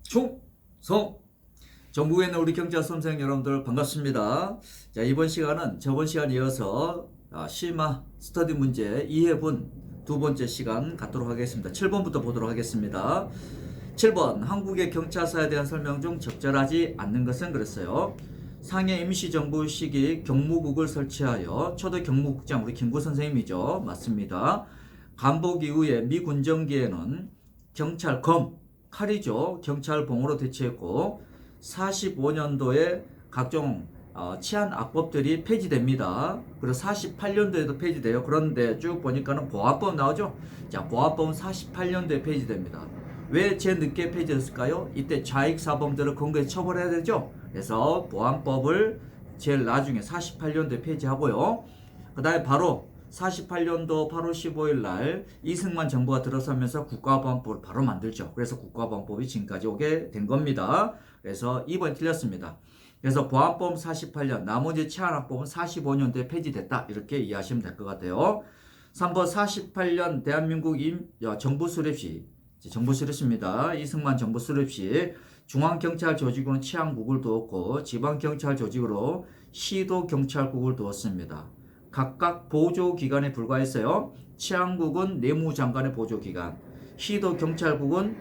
충성! 전국에 있는 우리 경찰 수험생 여러분들 반갑습니다. 자, 이번 시간은 저번 시간 이어서 심화 스터디 문제 2회분 두 번째 시간 갖도록 하겠습니다. 7번부터 보도록 하겠습니다. 7번 한국의 경찰사에 대한 설명 중 적절하지 않는 것은 그랬어요. 상해 임시정부 시기 경무국을 설치하여 초대 경무국장 우리 김구 선생님이죠. 맞습니다. 간복 이후에 미 군정기에는 경찰검 칼이죠. 경찰봉으로 대체했고 45년도에 각종 치안 악법들이 폐지됩니다. 그리고 48년도에도 폐지돼요. 그런데 쭉 보니까는 보안법 나오죠. 자, 보안법은 48년도에 폐지됩니다. 왜 제일 늦게 폐지됐을까요? 이때 좌익사범들을 근거에 처벌해야 되죠. 그래서 보안법을 제일 나중에 48년도에 폐지하고요. 그 다음에 바로 48년도 8월 15일 날 이승만 정부가 들어서면서 국가보안법을 바로 만들죠. 그래서 국가보안법이 지금까지 오게 된 겁니다. 그래서 2번 틀렸습니다. 그래서 보안법 48년, 나머지 치안학법은 45년도에 폐지됐다. 이렇게 이해하시면 될 것 같아요. 3번 48년 대한민국 정부 수립 시, 정부 수립시입니다. 이승만 정부 수립 시 중앙경찰 조직으로는 치안국을 두었고 지방경찰 조직으로 시도경찰국을 두었습니다. 각각 보조기관에 불과했어요. 치안국은 내무장관의 보조기관, 시도경찰국은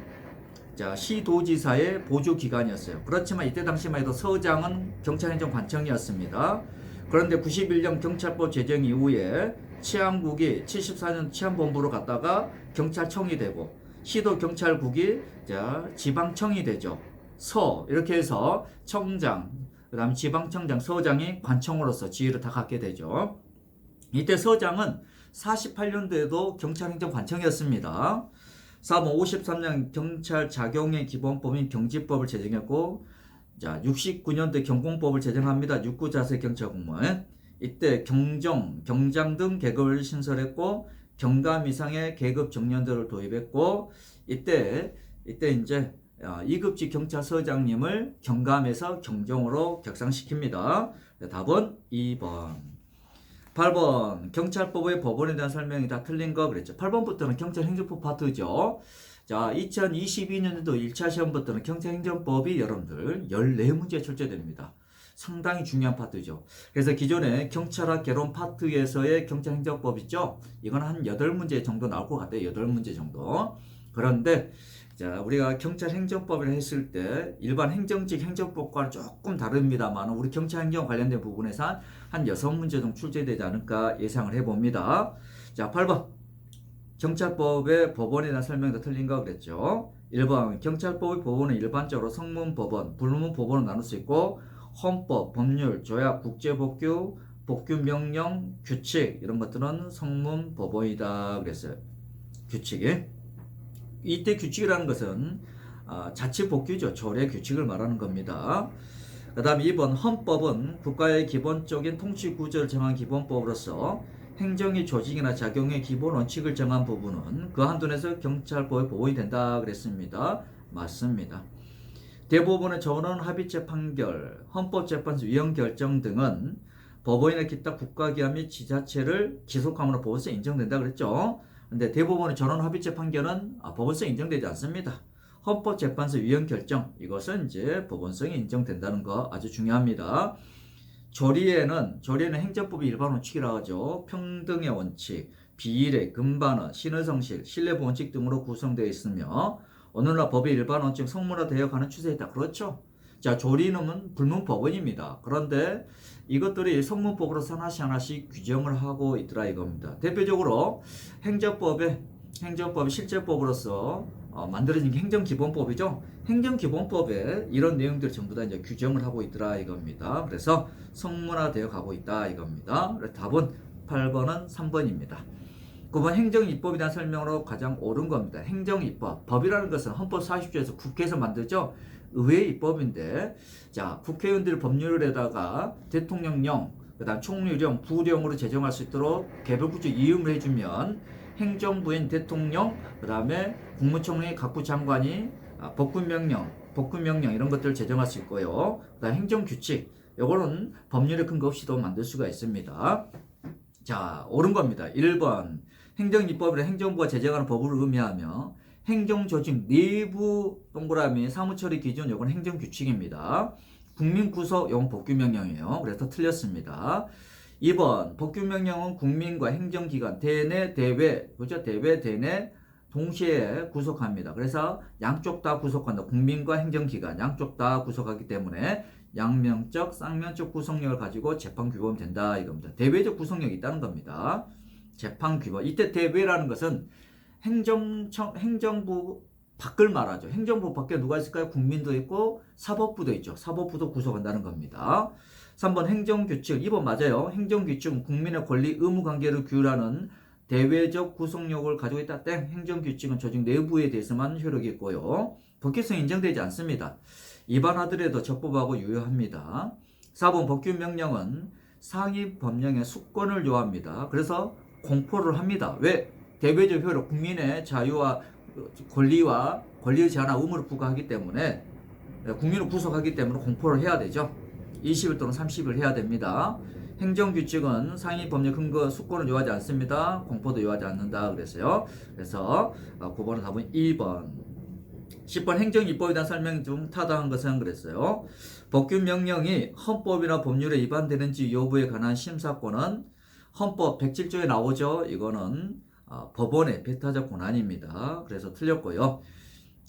시도지사의 보조기관이었어요. 그렇지만 이때 당시만 해도 서장은 경찰행정관청이었습니다. 그런데 91년 경찰법 제정 이후에 치안국이 74년 치안본부로 갔다가 경찰청이 되고 시도경찰국이 지방청이 되죠. 이렇게 해서 청장, 그 다음 지방청장, 서장이 관청으로서 지위를 다 갖게 되죠. 이때 서장은 48년도에도 경찰행정관청이었습니다. 4번 53년 경찰 작용의 기본법인 경지법을 제정했고 69년도에 경공법을 제정합니다. 육구자세경찰공무원. 이때 경정, 경장 등 계급을 신설했고 경감 이상의 계급 정년들을 도입했고 이때 이제 2급직 경찰서장님을 경감에서 경정으로 격상시킵니다. 답은 2번. 8번 경찰법의 법원에 대한 설명이 다 틀린 거 그랬죠. 8번부터는 경찰행정법 파트죠. 자, 2022년도 1차 시험부터는 경찰행정법이 여러분들 14문제 출제됩니다. 상당히 중요한 파트죠. 그래서 기존에 경찰학 개론 파트에서의 경찰행정법 있죠. 이건 한 8문제 정도 나올 것 같아요. 8문제 정도. 그런데 우리가 경찰행정법을 했을 때 일반 행정직 행정법과는 조금 다릅니다만 우리 경찰행정 관련된 부분에서 한 6문제 정도 출제되지 않을까 예상을 해봅니다. 자, 8번 경찰법의 법원에 대한 설명이 더 틀린 거 그랬죠. 1번 경찰법의 법원은 일반적으로 성문법원, 불문법원으로 나눌 수 있고 헌법, 법률, 조약, 국제법규, 법규명령, 규칙 이런 것들은 성문법원이다 그랬어요. 규칙이. 이때 규칙이라는 것은 자치법규죠. 조례 규칙을 말하는 겁니다. 그 다음 2번 헌법은 국가의 기본적인 통치구조를 정한 기본법으로서 행정의 조직이나 작용의 기본 원칙을 정한 부분은 그 한도 내에서 경찰법의 보호이 된다 그랬습니다. 맞습니다. 대법원의 전원 합의체 판결, 헌법재판소 위헌 결정 등은 법원이나 기타 국가기관 및 지자체를 기속함으로 보호성 인정된다 그랬죠. 근데 대법원의 전원 합의체 판결은 법원성이 인정되지 않습니다. 헌법재판소 위헌 결정 이것은 이제 법원성이 인정된다는 거 아주 중요합니다. 조리에는 행정법의 일반 원칙이라고 하죠. 평등의 원칙, 비례, 금반원, 신의성실, 신뢰 원칙 등으로 구성되어 있으며 오늘날 법의 일반 원칙 성문화되어 가는 추세에 있다. 그렇죠? 자, 조리는 불문법원입니다. 그런데 이것들이 성문법으로 하나씩 규정을 하고 있더라 이겁니다. 대표적으로 행정법의 실제법으로서 만들어진 게 행정기본법이죠. 행정기본법에 이런 내용들 전부 다 이제 규정을 하고 있더라 이겁니다. 그래서 성문화되어 가고 있다 이겁니다. 답은 8번은 3번입니다. 9번 행정입법에 대한 설명으로 가장 옳은 겁니다. 행정입법, 법이라는 것은 헌법 40조에서 국회에서 만들죠. 의회의 입법인데 국회의원들이 법률에다가 대통령령, 그 다음 총리령, 부령으로 제정할 수 있도록 개별구조 이음을 해주면 행정부인 대통령, 그 다음에 국무총리, 각부 장관이 법규명령 이런 것들을 제정할 수 있고요. 그 다음 행정규칙, 이거는 법률의 근거 없이도 만들 수가 있습니다. 자, 옳은 겁니다. 1번 행정입법이란 행정부가 제정하는 법을 의미하며 행정조직 내부 동그라미 사무처리 기준 요건 행정규칙입니다. 국민구속 요건 법규명령이에요. 그래서 틀렸습니다. 2번 법규명령은 국민과 행정기관 대내 대외 그죠? 대외 대내 동시에 구속합니다. 그래서 양쪽 다 구속한다. 국민과 행정기관 양쪽 다 구속하기 때문에 양면적 쌍면적 구속력을 가지고 재판규범 된다 이겁니다. 대외적 구속력이 있다는 겁니다. 재판규범. 이때 대외라는 것은 행정부 밖을 말하죠. 행정부 밖에 누가 있을까요? 국민도 있고 사법부도 있죠. 사법부도 구속한다는 겁니다. 3번 행정규칙. 2번 맞아요. 행정규칙은 국민의 권리 의무 관계를 규율하는 대외적 구속력을 가지고 있다. 땡. 행정규칙은 조직 내부에 대해서만 효력이 있고요. 법규성이 인정되지 않습니다. 위반하더라도 적법하고 유효합니다. 4번 법규명령은 상위 법령의 수권을 요합니다. 그래서 공포를 합니다. 왜? 대외적 효력, 국민의 자유와 권리와 권리의 제한과 의무를 부과하기 때문에 국민을 구속하기 때문에 공포를 해야 되죠. 20일 또는 30일 해야 됩니다. 행정규칙은 상위 법령 근거 수권을 요하지 않습니다. 공포도 요하지 않는다 그랬어요. 그래서 9번은 답은 2번. 10번 행정입법에 대한 설명 중 타당한 것은 그랬어요. 법규명령이 헌법이나 법률에 위반되는지 여부에 관한 심사권은 헌법 107조에 나오죠. 이거는 법원의 배타적 권한입니다. 그래서 틀렸고요.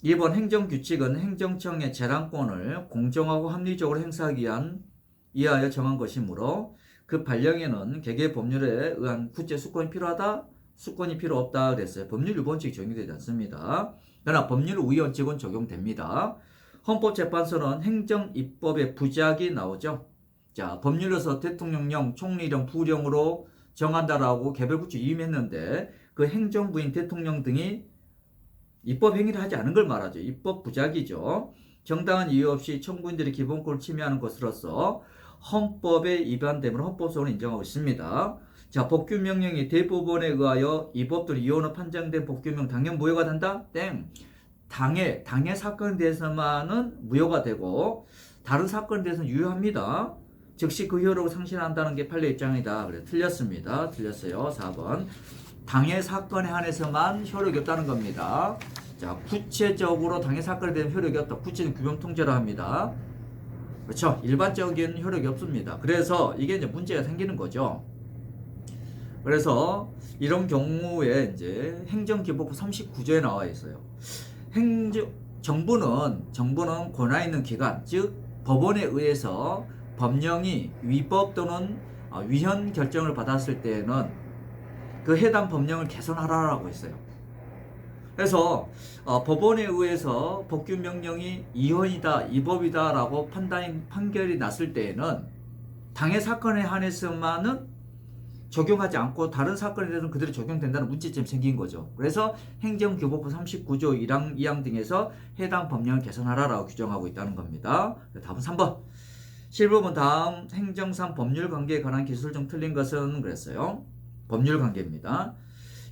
2번 행정규칙은 행정청의 재량권을 공정하고 합리적으로 행사하기 위하여 정한 것이므로 그 발령에는 개개 법률에 의한 구체 수권이 필요하다, 수권이 필요 없다 그랬어요. 법률 유본칙이 적용되지 않습니다. 그러나 법률 우위원칙은 적용됩니다. 헌법재판소는 행정입법의 부작이 나오죠. 자, 법률에서 대통령령, 총리령, 부령으로 정한다라고 개별구칙 임했는데 그 행정부인 대통령 등이 입법 행위를 하지 않은 걸 말하죠. 입법 부작이죠. 정당한 이유 없이 청구인들의 기본권을 침해하는 것으로서 헌법에 위반됨을 헌법적으로 인정하고 있습니다. 자, 법규명령이 대법원에 의하여 이 법들이 이혼으로 판정된 법규명 당연 무효가 된다? 땡. 당해 사건에 대해서만은 무효가 되고 다른 사건에 대해서는 유효합니다. 즉시 그 효력을 상실한다는 게 판례 입장이다. 그래 틀렸습니다. 틀렸어요. 4번. 당해 사건에 한해서만 효력이 없다는 겁니다. 자, 구체적으로 당해 사건에 대한 효력이 없다. 구체적 규명 통제라 합니다. 그렇죠. 일반적인 효력이 없습니다. 그래서 이게 이제 문제가 생기는 거죠. 그래서 이런 경우에 이제 행정기본법 39조에 나와 있어요. 정부는 권한 있는 기관, 즉 법원에 의해서 법령이 위법 또는 위헌 결정을 받았을 때에는 그 해당 법령을 개선하라고 했어요. 그래서 법원에 의해서 법규명령이 위헌이다, 위법이다라고 판결이 났을 때에는 당해 사건에 한해서만은 적용하지 않고 다른 사건에 대해서는 그대로 적용된다는 문제점이 생긴 거죠. 그래서 행정교법법 39조 1항, 2항 등에서 해당 법령을 개선하라라고 규정하고 있다는 겁니다. 답은 3번. 실무본 다음 행정상 법률관계에 관한 기술 중 틀린 것은 그랬어요. 법률관계입니다.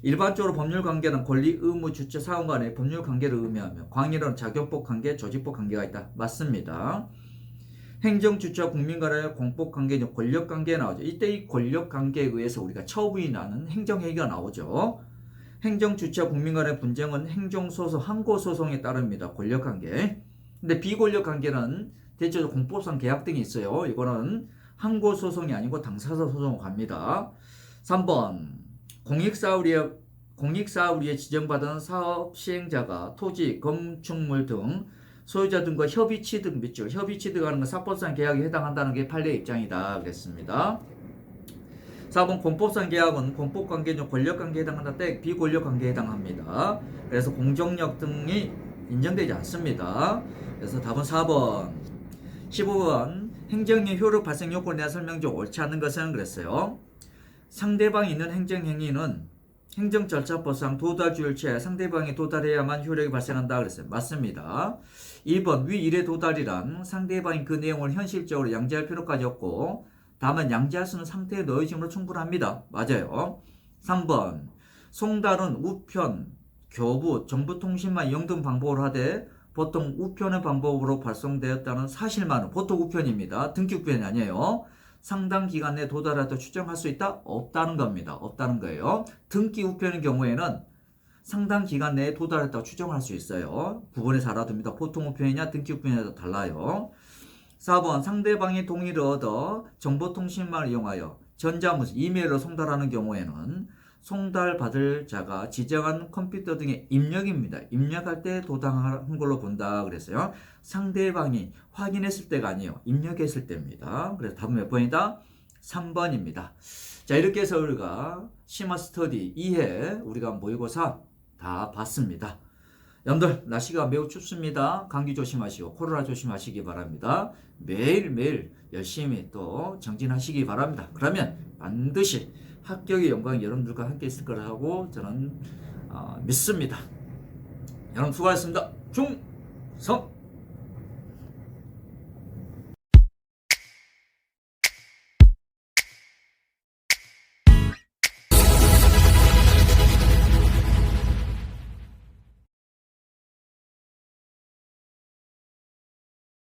일반적으로 법률관계는 권리, 의무, 주체, 사원 간의 법률관계를 의미하며 광의로는 작용법 관계, 조직법 관계가 있다. 맞습니다. 행정주체와 국민 간의 공법관계, 권력관계에 나오죠. 이때 이 권력관계에 의해서 우리가 처분이라는 행정행위가 나오죠. 행정주체와 국민 간의 분쟁은 행정소송, 항고소송에 따릅니다. 권력관계. 근데 비권력관계는 대체적으로 공법상 계약 등이 있어요. 이거는 항고소송이 아니고 당사자소송으로 갑니다. 3번 공익사업위에 지정받은 사업 시행자가 토지, 건축물 등 소유자 등과 협의 취득 및죠. 협의 취득하는 건 사법상 계약에 해당한다는 게 판례 입장이다 그랬습니다. 4번 공법상 계약은 공법관계 중 권력관계에 해당한다. 땡. 비권력관계에 해당합니다. 그래서 공정력 등이 인정되지 않습니다. 그래서 답은 4번. 15번 행정의 효력 발생 요건에 대한 설명 중 옳지 않은 것은 그랬어요. 상대방이 있는 행정행위는 행정절차법상 도달주의를 취하여 상대방이 도달해야만 효력이 발생한다 그랬어요. 맞습니다. 2번 위 일의 도달이란 상대방이 그 내용을 현실적으로 양지할 필요까지 없고 다만 양지할 수 있는 상태에 놓여짐으로 충분합니다. 맞아요. 3번 송달은 우편, 교부, 정보통신망 이용 방법으로 하되 보통 우편의 방법으로 발송되었다는 사실만은 보통 우편입니다. 등기 우편이 아니에요. 상당 기간 내에 도달하다 추정할 수 있다? 없다는 겁니다. 없다는 거예요. 등기 우편의 경우에는 상당 기간 내에 도달했다고 추정할 수 있어요. 부분에서 알아둡니다. 보통 우편이냐 등기 우편이냐 달라요. 4번 상대방의 동의를 얻어 정보통신망을 이용하여 전자문서, 이메일로 송달하는 경우에는 송달받을 자가 지정한 컴퓨터 등의 입력입니다. 입력할 때 도달한 걸로 본다 그랬어요. 상대방이 확인했을 때가 아니에요. 입력했을 때입니다. 그래서 답은 몇 번이다? 3번입니다. 자, 이렇게 해서 우리가 심화 스터디 2회 우리가 모의고사 다 봤습니다. 여러분들 날씨가 매우 춥습니다. 감기 조심하시고 코로나 조심하시기 바랍니다. 매일매일 열심히 또 정진하시기 바랍니다. 그러면 반드시 합격의 영광이 여러분들과 함께 있을 거라고 저는 믿습니다. 여러분 수고하셨습니다. 충성!